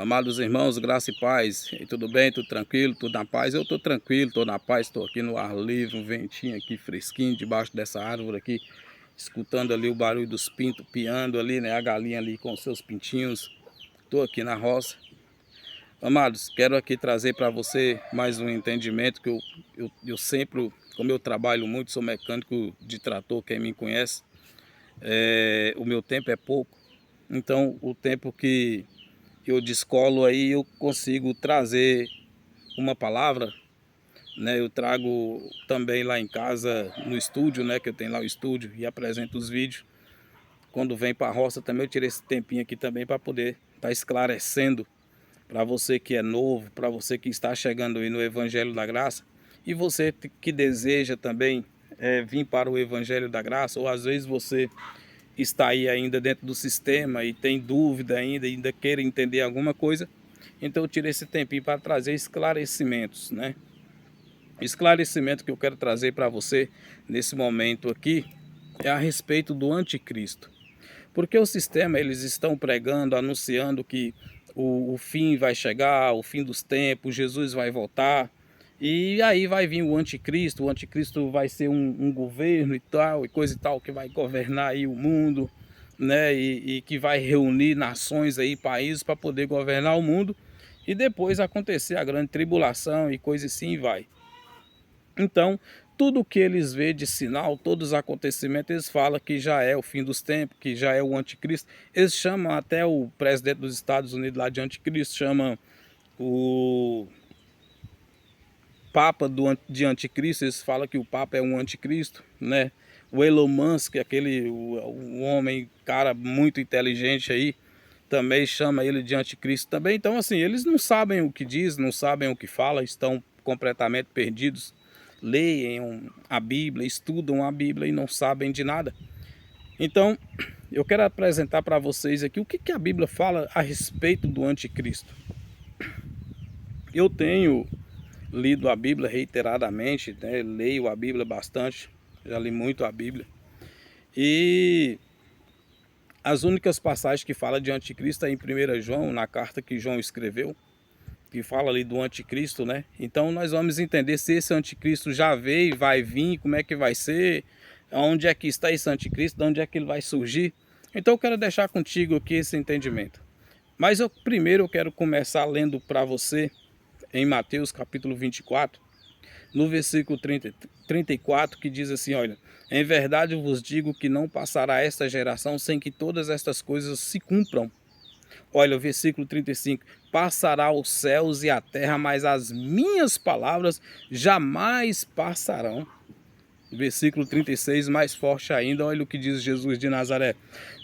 Amados irmãos, graça e paz. E tudo bem? Tudo tranquilo? Tudo na paz? Eu estou tranquilo, estou na paz, estou aqui no ar livre, um ventinho aqui fresquinho, debaixo dessa árvore aqui, escutando ali o barulho dos pintos piando ali, né? A galinha ali com os seus pintinhos. Estou aqui na roça. Amados, quero aqui trazer para você mais um entendimento que eu sempre, como eu trabalho muito, sou mecânico de trator, quem me conhece, o meu tempo é pouco. Então, o tempo que eu descolo aí, eu consigo trazer uma palavra, né? Eu trago também lá em casa, no estúdio, né? Que eu tenho lá o estúdio e apresento os vídeos. Quando vem para a roça também eu tirei esse tempinho aqui também para poder estar esclarecendo para você que é novo, para você que está chegando aí no Evangelho da Graça e você que deseja também vir para o Evangelho da Graça, ou às vezes você está aí ainda dentro do sistema e tem dúvida ainda quer entender alguma coisa, então eu tirei esse tempinho para trazer esclarecimentos, né? Esclarecimento que eu quero trazer para você nesse momento aqui é a respeito do anticristo. Porque o sistema, eles estão pregando, anunciando que o fim vai chegar, o fim dos tempos, Jesus vai voltar. E aí vai vir o anticristo vai ser um governo e tal, e coisa e tal, que vai governar aí o mundo, né? E que vai reunir nações aí, países para poder governar o mundo. E depois acontecer a grande tribulação e coisa assim vai. Então, tudo que eles vê de sinal, todos os acontecimentos, eles falam que já é o fim dos tempos, que já é o anticristo. Eles chamam até o presidente dos Estados Unidos lá de anticristo, chamam o Papa de anticristo, eles falam que o Papa é um anticristo, né? O Elon Musk, o homem, cara muito inteligente aí, também chama ele de anticristo também. Então, assim, eles não sabem o que diz, não sabem o que fala, estão completamente perdidos. Leem a Bíblia, estudam a Bíblia e não sabem de nada. Então, eu quero apresentar para vocês aqui o que a Bíblia fala a respeito do anticristo. Eu tenho lido a Bíblia reiteradamente, né? Leio a Bíblia bastante, já li muito a Bíblia. E as únicas passagens que falam de anticristo é em 1 João, na carta que João escreveu, que fala ali do anticristo, né? Então nós vamos entender se esse anticristo já veio, vai vir, como é que vai ser, onde é que está esse anticristo, de onde é que ele vai surgir. Então eu quero deixar contigo aqui esse entendimento. Mas primeiro eu quero começar lendo para você em Mateus capítulo 24, no versículo 34, que diz assim, olha, em verdade eu vos digo que não passará esta geração sem que todas estas coisas se cumpram. Olha, o versículo 35, passará os céus e a terra, mas as minhas palavras jamais passarão. Versículo 36, mais forte ainda, olha o que diz Jesus de Nazaré.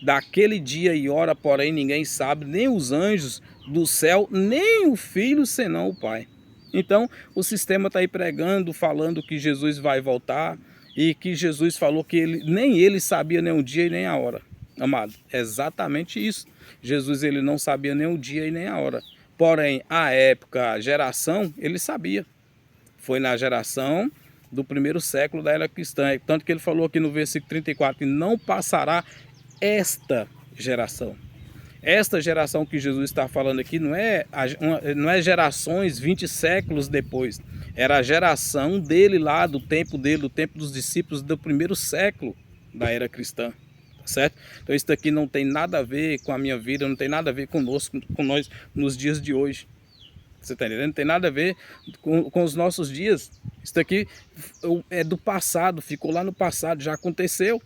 Daquele dia e hora, porém, ninguém sabe, nem os anjos do céu, nem o Filho, senão o Pai. Então, o sistema está aí pregando, falando que Jesus vai voltar e que Jesus falou que nem ele sabia nem o dia e nem a hora. Amado, exatamente isso. Jesus ele não sabia nem o dia e nem a hora. Porém, a época, a geração, ele sabia. Foi na geração do primeiro século da era cristã. Tanto que ele falou aqui no versículo 34, que não passará esta geração. Esta geração que Jesus está falando aqui não é gerações 20 séculos depois. Era a geração dele lá, do tempo dele, do tempo dos discípulos do primeiro século da era cristã. Certo? Então isso daqui não tem nada a ver com a minha vida, não tem nada a ver conosco, com nós nos dias de hoje. Você está entendendo? Não tem nada a ver com os nossos dias. Isso daqui é do passado, ficou lá no passado, já aconteceu.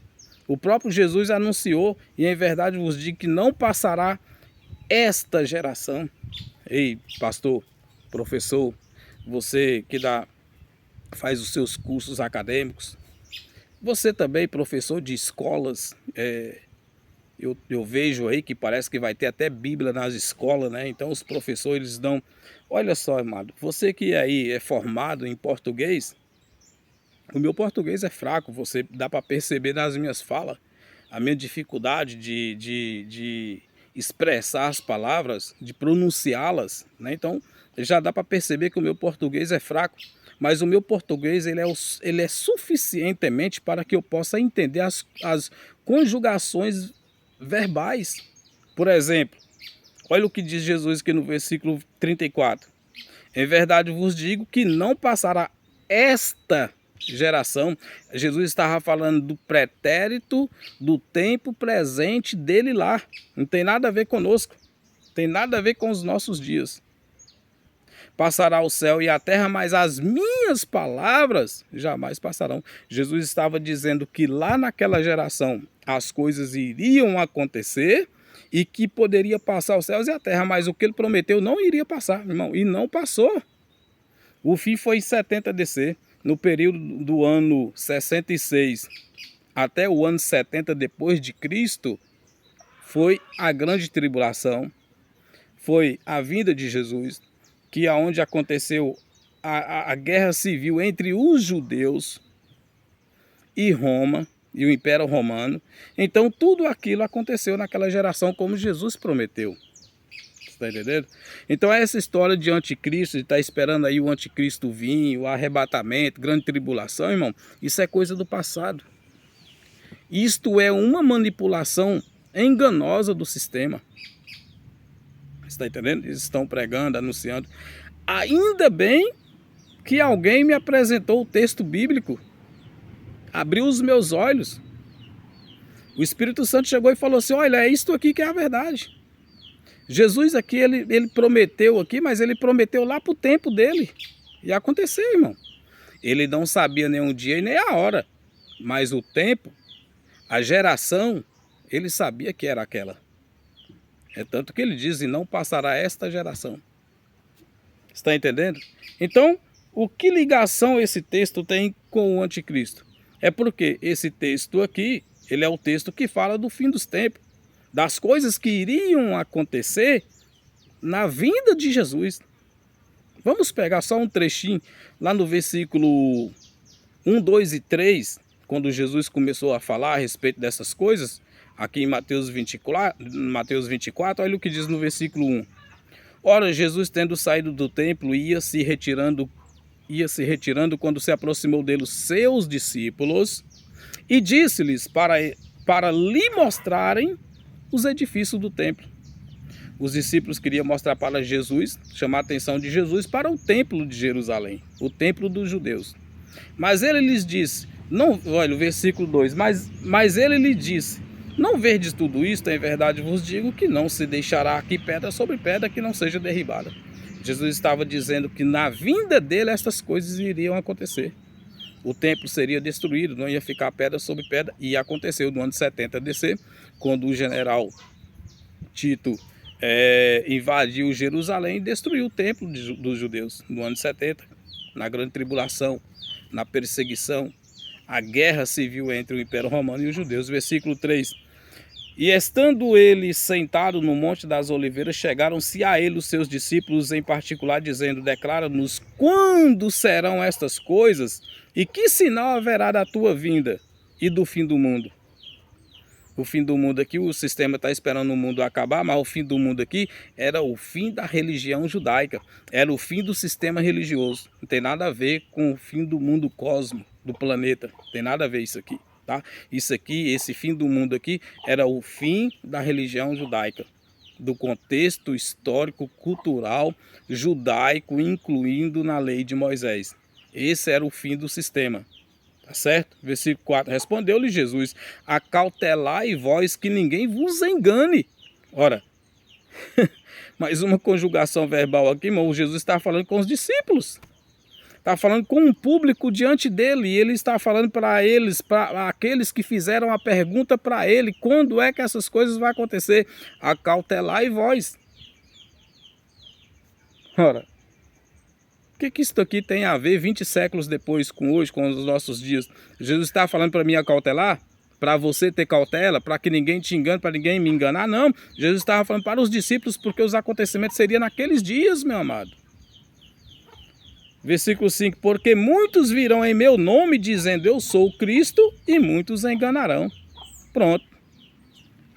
O próprio Jesus anunciou, e em verdade vos digo que não passará esta geração. Ei, pastor, professor, você que faz os seus cursos acadêmicos, você também, professor de escolas, eu vejo aí que parece que vai ter até Bíblia nas escolas, né? Então os professores dão... Olha só, amado, você que aí é formado em português, o meu português é fraco, você dá para perceber nas minhas falas, a minha dificuldade de expressar as palavras, de pronunciá-las, né? Então já dá para perceber que o meu português é fraco. Mas o meu português ele é suficientemente para que eu possa entender as conjugações verbais. Por exemplo, Olha o que diz Jesus aqui no versículo 34. Em verdade vos digo que não passará esta geração. Jesus estava falando do pretérito, do tempo presente dele lá. Não tem nada a ver conosco. Tem nada a ver com os nossos dias. Passará o céu e a terra, mas as minhas palavras jamais passarão. Jesus estava dizendo que lá naquela geração as coisas iriam acontecer e que poderia passar os céus e a terra, mas o que ele prometeu não iria passar, irmão, e não passou. O fim foi em 70 DC, no período do ano 66 até o ano 70 depois de Cristo, foi a grande tribulação, foi a vinda de Jesus, que é onde aconteceu a guerra civil entre os judeus e Roma, e o Império Romano. Então tudo aquilo aconteceu naquela geração como Jesus prometeu. Está entendendo? Então essa história de anticristo, de estar esperando aí o anticristo vir, o arrebatamento, grande tribulação, irmão, isso é coisa do passado. Isto é uma manipulação enganosa do sistema. Está entendendo? Eles estão pregando, anunciando. Ainda bem que alguém me apresentou o texto bíblico. Abriu os meus olhos. O Espírito Santo chegou e falou assim, olha, é isto aqui que é a verdade. Jesus aqui, ele prometeu aqui, mas ele prometeu lá para o tempo dele. E aconteceu, irmão. Ele não sabia nem o dia e nem a hora. Mas o tempo, a geração, ele sabia que era aquela. É tanto que ele diz, e não passará esta geração. Está entendendo? Então, o que ligação esse texto tem com o anticristo? É porque esse texto aqui, ele é o texto que fala do fim dos tempos, das coisas que iriam acontecer na vinda de Jesus. Vamos pegar só um trechinho lá no versículo 1, 2 e 3, quando Jesus começou a falar a respeito dessas coisas, aqui em Mateus 24, olha o que diz no versículo 1. Ora, Jesus, tendo saído do templo, ia se retirando quando se aproximou dele os seus discípulos e disse-lhes para lhe mostrarem os edifícios do templo. Os discípulos queriam mostrar para Jesus, chamar a atenção de Jesus para o templo de Jerusalém, o templo dos judeus. Mas ele lhes disse, não, olha o versículo 2, mas ele lhe disse, não verdes tudo isto, em verdade vos digo que não se deixará aqui pedra sobre pedra que não seja derribada. Jesus estava dizendo que na vinda dele estas coisas iriam acontecer. O templo seria destruído, não ia ficar pedra sobre pedra, e aconteceu no ano 70 DC, quando o general Tito invadiu Jerusalém e destruiu o templo dos judeus, no ano 70, na grande tribulação, na perseguição, a guerra civil entre o Império Romano e os judeus. Versículo 3. E estando ele sentado no Monte das Oliveiras, chegaram-se a ele os seus discípulos em particular, dizendo, declara-nos quando serão estas coisas e que sinal haverá da tua vinda e do fim do mundo. O fim do mundo aqui, o sistema está esperando o mundo acabar, mas o fim do mundo aqui era o fim da religião judaica, era o fim do sistema religioso. Não tem nada a ver com o fim do mundo cosmo, do planeta, não tem nada a ver isso aqui. Tá? Isso aqui, esse fim do mundo aqui, era o fim da religião judaica, do contexto histórico, cultural, judaico, incluindo na lei de Moisés. Esse era o fim do sistema, tá certo? Versículo 4, respondeu-lhe Jesus, acautelai vós que ninguém vos engane. Ora, mais uma conjugação verbal aqui, irmão, Jesus está falando com os discípulos. Está falando com um público diante dele, e ele está falando para eles, para aqueles que fizeram a pergunta para ele, quando é que essas coisas vão acontecer? Acautelai vós. Ora, o que isso aqui tem a ver 20 séculos depois com hoje, com os nossos dias? Jesus está falando para mim acautelar? Para você ter cautela? Para que ninguém te engane, para ninguém me enganar? Não, Jesus estava falando para os discípulos, porque os acontecimentos seriam naqueles dias, meu amado. Versículo 5, porque muitos virão em meu nome dizendo eu sou o Cristo e muitos enganarão. Pronto.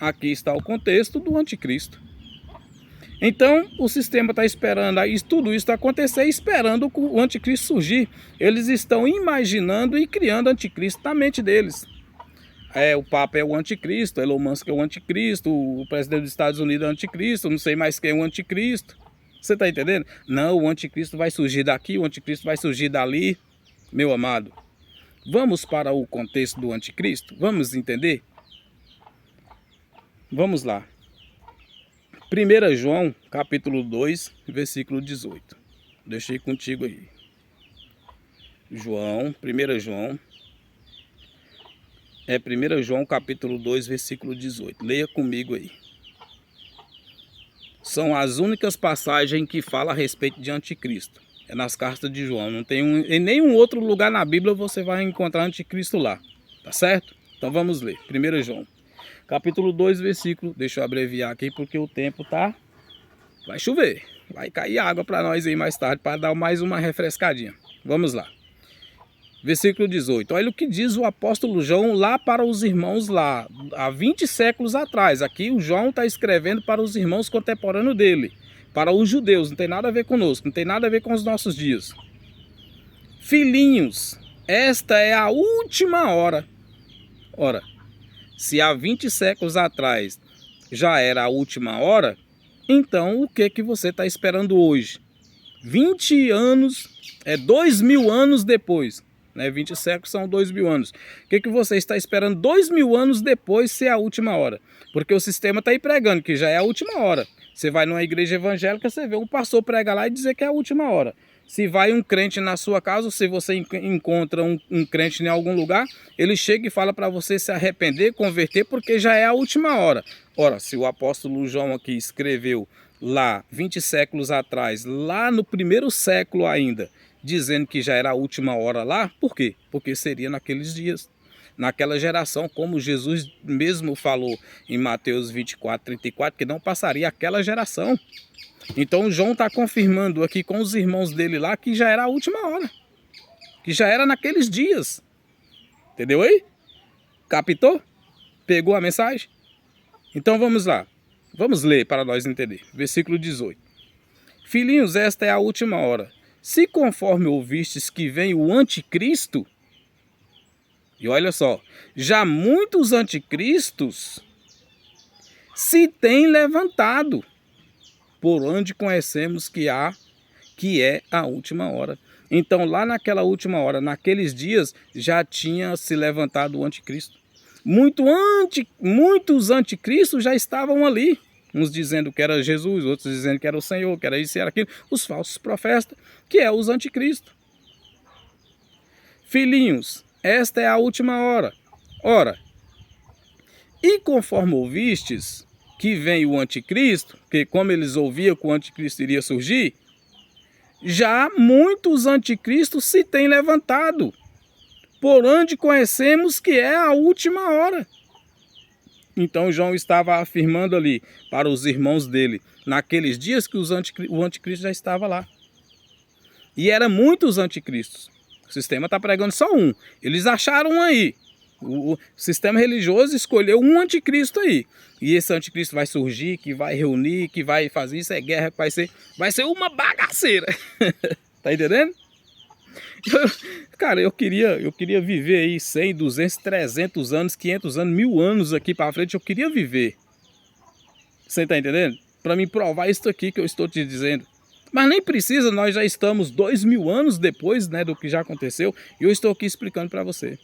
Aqui está o contexto do anticristo. Então o sistema está esperando tudo isso acontecer, esperando o anticristo surgir. Eles estão imaginando e criando anticristo na mente deles. o Papa é o anticristo, Elon Musk é o anticristo, o presidente dos Estados Unidos é o anticristo, não sei mais quem é o anticristo. Você está entendendo? Não, o anticristo vai surgir daqui, o anticristo vai surgir dali. Meu amado, vamos para o contexto do anticristo? Vamos entender? Vamos lá. 1 João, capítulo 2, versículo 18. Deixei contigo aí. 1 João, 1 João capítulo 2, versículo 18. Leia comigo aí. São as únicas passagens que falam a respeito de anticristo. É nas cartas de João. Não tem em nenhum outro lugar na Bíblia você vai encontrar anticristo lá. Tá certo? Então vamos ler. 1 João capítulo 2, versículo. Deixa eu abreviar aqui porque o tempo tá... Vai chover. Vai cair água para nós aí mais tarde para dar mais uma refrescadinha. Vamos lá. Versículo 18, olha o que diz o apóstolo João lá para os irmãos lá, há 20 séculos atrás. Aqui o João está escrevendo para os irmãos contemporâneos dele, para os judeus, não tem nada a ver conosco, não tem nada a ver com os nossos dias. Filhinhos, esta é a última hora. Ora, se há 20 séculos atrás já era a última hora, então o que você está esperando hoje? 20 anos, 2.000 anos depois. 20 séculos são 2.000 anos. O que você está esperando 2.000 anos depois ser a última hora? Porque o sistema está aí pregando que já é a última hora. Você vai numa igreja evangélica, você vê um pastor pregar lá e dizer que é a última hora. Se vai um crente na sua casa, se você encontra um crente em algum lugar, ele chega e fala para você se arrepender, converter, porque já é a última hora. Ora, se o apóstolo João aqui escreveu lá 20 séculos atrás, lá no primeiro século ainda, dizendo que já era a última hora lá, por quê? Porque seria naqueles dias, naquela geração, como Jesus mesmo falou em Mateus 24, 34, que não passaria aquela geração. Então João está confirmando aqui com os irmãos dele lá que já era a última hora, que já era naqueles dias. Entendeu aí? Captou? Pegou a mensagem? Então vamos lá, vamos ler para nós entender. Versículo 18. Filhinhos, esta é a última hora. Se conforme ouvistes que vem o anticristo, e olha só, já muitos anticristos se têm levantado, por onde conhecemos que é a última hora. Então lá naquela última hora, naqueles dias, já tinha se levantado o anticristo. Muitos anticristos já estavam ali. Uns dizendo que era Jesus, outros dizendo que era o Senhor, que era isso e era aquilo. Os falsos profetas, que é os anticristos. Filhinhos, esta é a última hora. Ora, e conforme ouvistes que vem o anticristo, que como eles ouviam que o anticristo iria surgir, já muitos anticristos se têm levantado, por onde conhecemos que é a última hora. Então João estava afirmando ali para os irmãos dele, naqueles dias que o anticristo já estava lá. E eram muitos anticristos. O sistema está pregando só um. Eles acharam aí. O sistema religioso escolheu um anticristo aí. E esse anticristo vai surgir, que vai reunir, que vai fazer isso, é guerra, que vai ser uma bagaceira. Tá entendendo? Cara, eu queria viver aí 100, 200, 300 anos, 500 anos, 1000 anos aqui para frente. Eu queria viver. Você tá entendendo? Para me provar isso aqui que eu estou te dizendo. Mas nem precisa, nós já estamos 2000 anos depois, né, do que já aconteceu. E eu estou aqui explicando para você.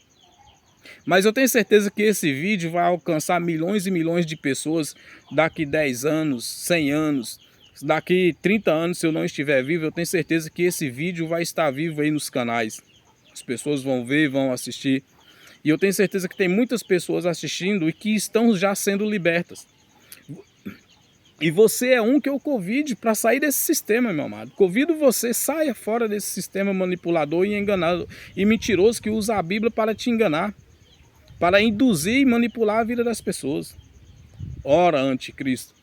Mas eu tenho certeza que esse vídeo vai alcançar milhões e milhões de pessoas daqui 10 anos, 100 anos. Daqui 30 anos, se eu não estiver vivo, eu tenho certeza que esse vídeo vai estar vivo aí nos canais. As pessoas vão ver, vão assistir. E eu tenho certeza que tem muitas pessoas assistindo e que estão já sendo libertas. E você é um que eu convido para sair desse sistema, meu amado. Convido você, saia fora desse sistema manipulador e enganado e mentiroso que usa a Bíblia para te enganar. Para induzir e manipular a vida das pessoas. Ora, anticristo.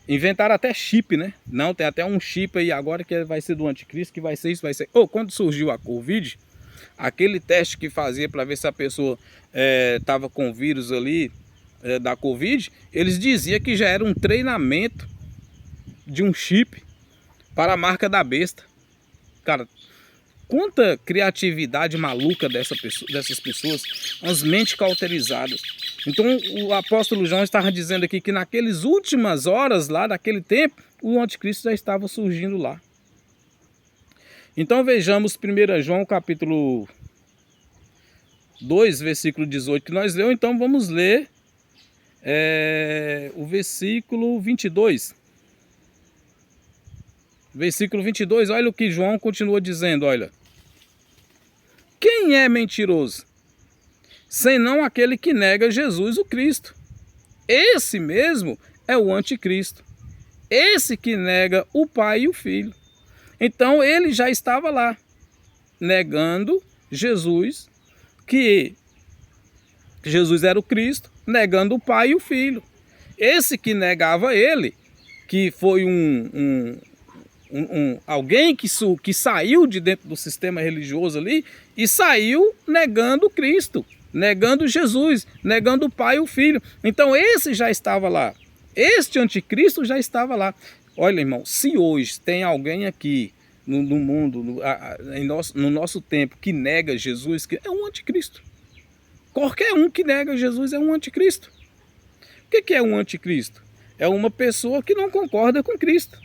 Inventaram até chip, né? Não, tem até um chip aí agora que vai ser do anticristo, que vai ser isso, vai ser... Quando surgiu a Covid, aquele teste que fazia para ver se a pessoa estava com vírus ali da Covid, eles diziam que já era um treinamento de um chip para a marca da besta. Cara, quanta criatividade maluca dessas pessoas, umas mentes cauterizadas. Então o apóstolo João estava dizendo aqui que naquelas últimas horas lá, daquele tempo, o anticristo já estava surgindo lá. Então vejamos 1 João capítulo 2, versículo 18 que nós lemos. Então vamos ler o versículo 22. Versículo 22, olha o que João continua dizendo, olha. Quem é mentiroso? Senão aquele que nega Jesus o Cristo. Esse mesmo é o anticristo. Esse que nega o Pai e o Filho. Então ele já estava lá, negando Jesus, que Jesus era o Cristo, negando o Pai e o Filho. Esse que negava ele, que foi alguém que saiu de dentro do sistema religioso ali e saiu negando Cristo, negando Jesus, negando o Pai e o Filho. Então esse já estava lá, este anticristo já estava lá. Olha, irmão, se hoje tem alguém aqui no mundo, no nosso tempo, que nega Jesus, que é um anticristo. Qualquer um que nega Jesus é um anticristo. O que é um anticristo? É uma pessoa que não concorda com Cristo.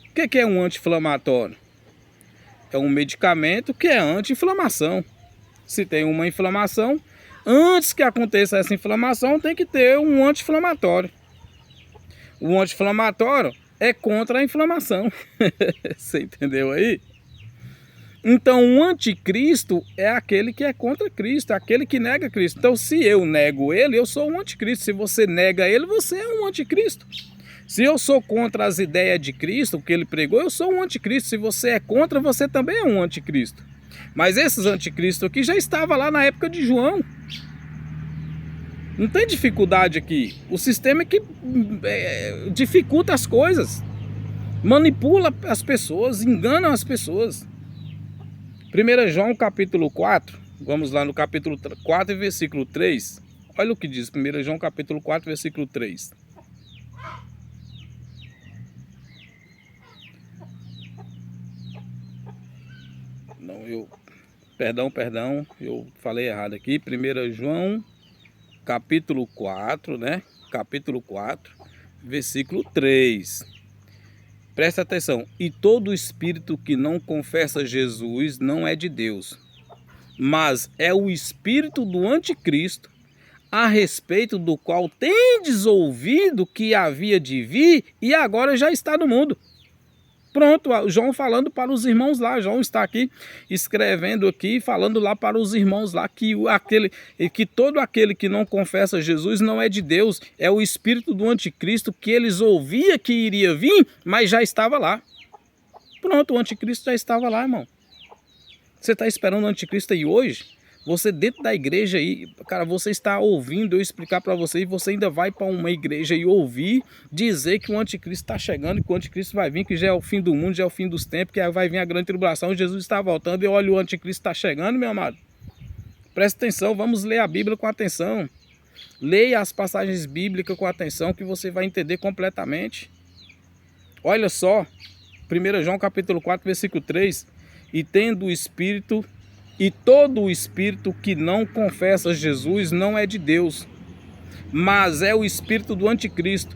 O que é um anti-inflamatório? É um medicamento que é anti-inflamação. Se tem uma inflamação, antes que aconteça essa inflamação, tem que ter um anti-inflamatório. O anti-inflamatório é contra a inflamação. Você entendeu aí? Então, o anticristo é aquele que é contra Cristo, é aquele que nega Cristo. Então, se eu nego ele, eu sou um anticristo. Se você nega ele, você é um anticristo. Se eu sou contra as ideias de Cristo, o que ele pregou, eu sou um anticristo. Se você é contra, você também é um anticristo. Mas esses anticristos aqui já estavam lá na época de João. Não tem dificuldade aqui. O sistema é que dificulta as coisas. Manipula as pessoas, engana as pessoas. 1 João capítulo 4, vamos lá no capítulo 4 e versículo 3. Olha o que diz 1 João capítulo 4, versículo 3. Perdão, eu falei errado aqui. 1 João capítulo 4, né? Capítulo 4, versículo 3. Presta atenção. E todo espírito que não confessa Jesus não é de Deus, mas é o espírito do anticristo, a respeito do qual tendes ouvido que havia de vir e agora já está no mundo. Pronto, João falando para os irmãos lá. João está aqui escrevendo aqui, falando lá para os irmãos lá que todo aquele que não confessa Jesus não é de Deus, é o espírito do anticristo que eles ouviam que iria vir, mas já estava lá. Pronto, o anticristo já estava lá, irmão. Você está esperando o anticristo aí hoje? Você dentro da igreja aí, cara, você está ouvindo eu explicar para você e você ainda vai para uma igreja e ouvir dizer que o anticristo está chegando, que o anticristo vai vir, que já é o fim do mundo, já é o fim dos tempos, que vai vir a grande tribulação, Jesus está voltando e olha o anticristo está chegando, meu amado. Presta atenção, vamos ler a Bíblia com atenção. Leia as passagens bíblicas com atenção que você vai entender completamente. Olha só, 1 João capítulo 4, versículo 3. E tendo o Espírito... E todo o espírito que não confessa Jesus não é de Deus, mas é o espírito do anticristo,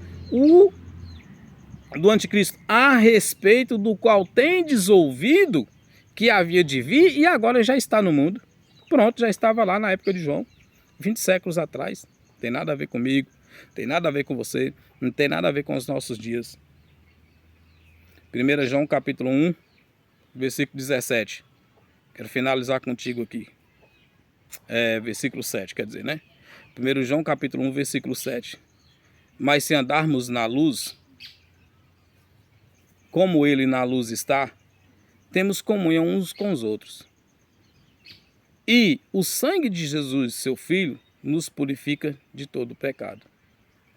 a respeito do qual tendes ouvido que havia de vir e agora já está no mundo. Pronto, já estava lá na época de João, 20 séculos atrás. Não tem nada a ver comigo, não tem nada a ver com você, não tem nada a ver com os nossos dias. 1 João capítulo 1, versículo 17. Quero finalizar contigo aqui. Versículo 7, quer dizer, né? 1 João capítulo 1, versículo 7. Mas se andarmos na luz, como ele na luz está, temos comunhão uns com os outros. E o sangue de Jesus, seu Filho, nos purifica de todo pecado.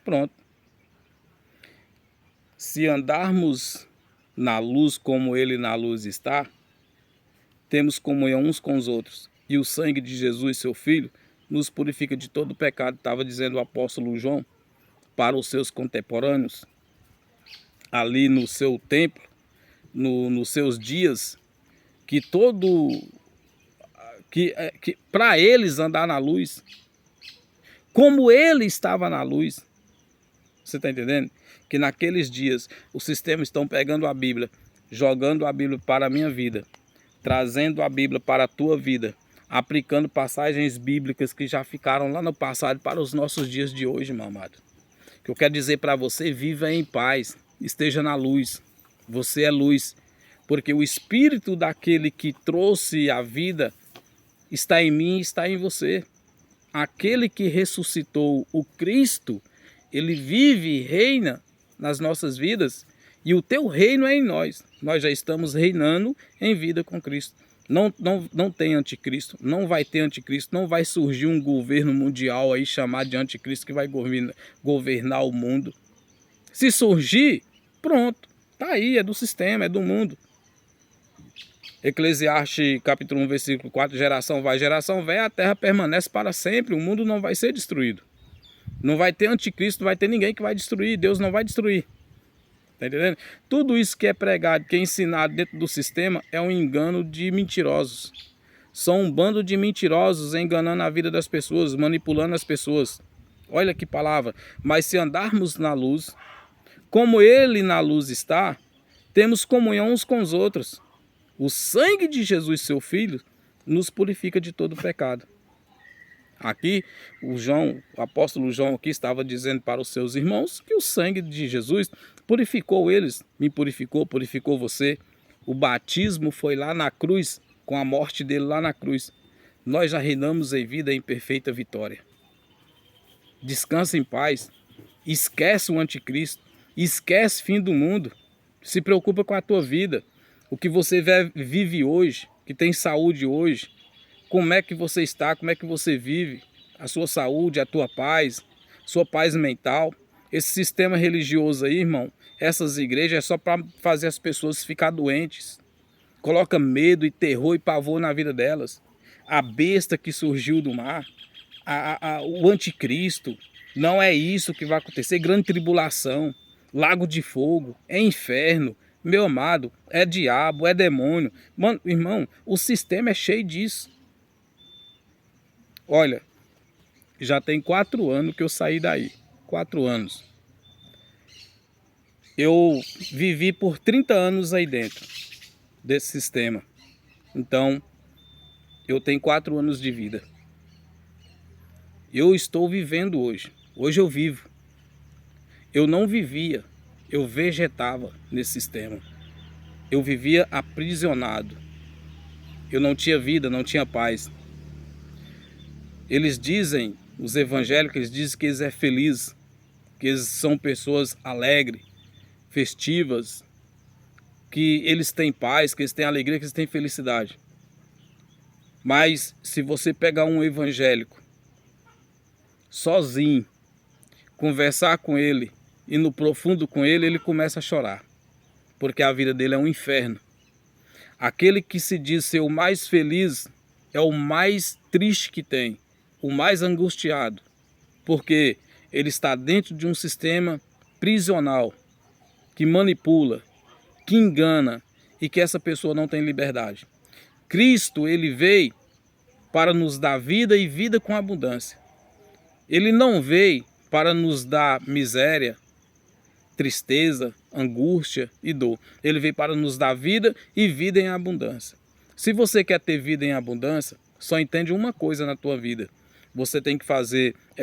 Pronto. Se andarmos na luz como ele na luz está, temos comunhão uns com os outros. E o sangue de Jesus, seu Filho, nos purifica de todo pecado. Estava dizendo o apóstolo João para os seus contemporâneos, ali no seu templo, nos seus dias, que para eles andar na luz, como ele estava na luz, você está entendendo? Que naqueles dias os sistemas estão pegando a Bíblia, jogando a Bíblia para a minha vida, trazendo a Bíblia para a tua vida, aplicando passagens bíblicas que já ficaram lá no passado para os nossos dias de hoje, meu amado. O que eu quero dizer para você: viva em paz, esteja na luz, você é luz, porque o Espírito daquele que trouxe a vida está em mim e está em você. Aquele que ressuscitou, o Cristo, ele vive e reina nas nossas vidas, e o teu reino é em nós. Nós já estamos reinando em vida com Cristo. Não tem anticristo, não vai ter anticristo, não vai surgir um governo mundial aí chamado de anticristo que vai governar o mundo. Se surgir, pronto, tá aí, é do sistema, é do mundo. Eclesiastes capítulo 1, versículo 4, geração vai, geração vem, a terra permanece para sempre, o mundo não vai ser destruído. Não vai ter anticristo, não vai ter ninguém que vai destruir, Deus não vai destruir. Tá entendendo? Tudo isso que é pregado, que é ensinado dentro do sistema é um engano de mentirosos. São um bando de mentirosos enganando a vida das pessoas, manipulando as pessoas. Olha que palavra. Mas se andarmos na luz, como ele na luz está, temos comunhão uns com os outros. O sangue de Jesus, seu Filho, nos purifica de todo pecado. Aqui, o apóstolo João aqui estava dizendo para os seus irmãos que o sangue de Jesus purificou eles, me purificou, purificou você. O batismo foi lá na cruz, com a morte dele lá na cruz. Nós já reinamos em vida em perfeita vitória. Descansa em paz, esquece o anticristo, esquece o fim do mundo, se preocupa com a tua vida, o que você vive hoje, que tem saúde hoje. Como é que você está, como é que você vive, a sua saúde, a tua paz, sua paz mental. Esse sistema religioso aí, irmão, essas igrejas é só para fazer as pessoas ficar doentes. Coloca medo e terror e pavor na vida delas. A besta que surgiu do mar, o anticristo, não é isso que vai acontecer. Grande tribulação, lago de fogo, é inferno, meu amado, é diabo, é demônio. Mano, irmão, o sistema é cheio disso. Olha, já tem 4 anos que eu saí daí. 4 anos. Eu vivi por 30 anos aí dentro desse sistema. Então, eu tenho 4 anos de vida. Eu estou vivendo hoje. Hoje eu vivo. Eu não vivia, eu vegetava nesse sistema. Eu vivia aprisionado. Eu não tinha vida, não tinha paz. Eles dizem, os evangélicos, eles dizem que eles são felizes, que eles são pessoas alegres, festivas, que eles têm paz, que eles têm alegria, que eles têm felicidade. Mas se você pegar um evangélico sozinho, conversar com ele, ir no profundo com ele, ele começa a chorar, porque a vida dele é um inferno. Aquele que se diz ser o mais feliz é o mais triste que tem, o mais angustiado, porque ele está dentro de um sistema prisional que manipula, que engana e que essa pessoa não tem liberdade. Cristo, ele veio para nos dar vida e vida com abundância. Ele não veio para nos dar miséria, tristeza, angústia e dor. Ele veio para nos dar vida e vida em abundância. Se você quer ter vida em abundância, só entende uma coisa na tua vida. Você tem que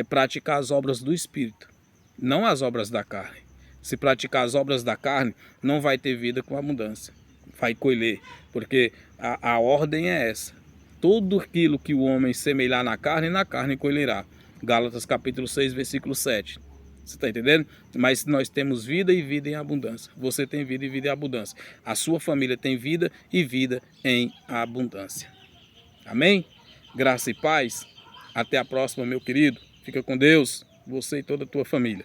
praticar as obras do Espírito, não as obras da carne. Se praticar as obras da carne, não vai ter vida com abundância. Vai colher, porque a ordem é essa. Tudo aquilo que o homem semear na carne colherá. Gálatas capítulo 6, versículo 7. Você está entendendo? Mas nós temos vida e vida em abundância. Você tem vida e vida em abundância. A sua família tem vida e vida em abundância. Amém? Graça e paz. Até a próxima, meu querido. Fica com Deus, você e toda a tua família.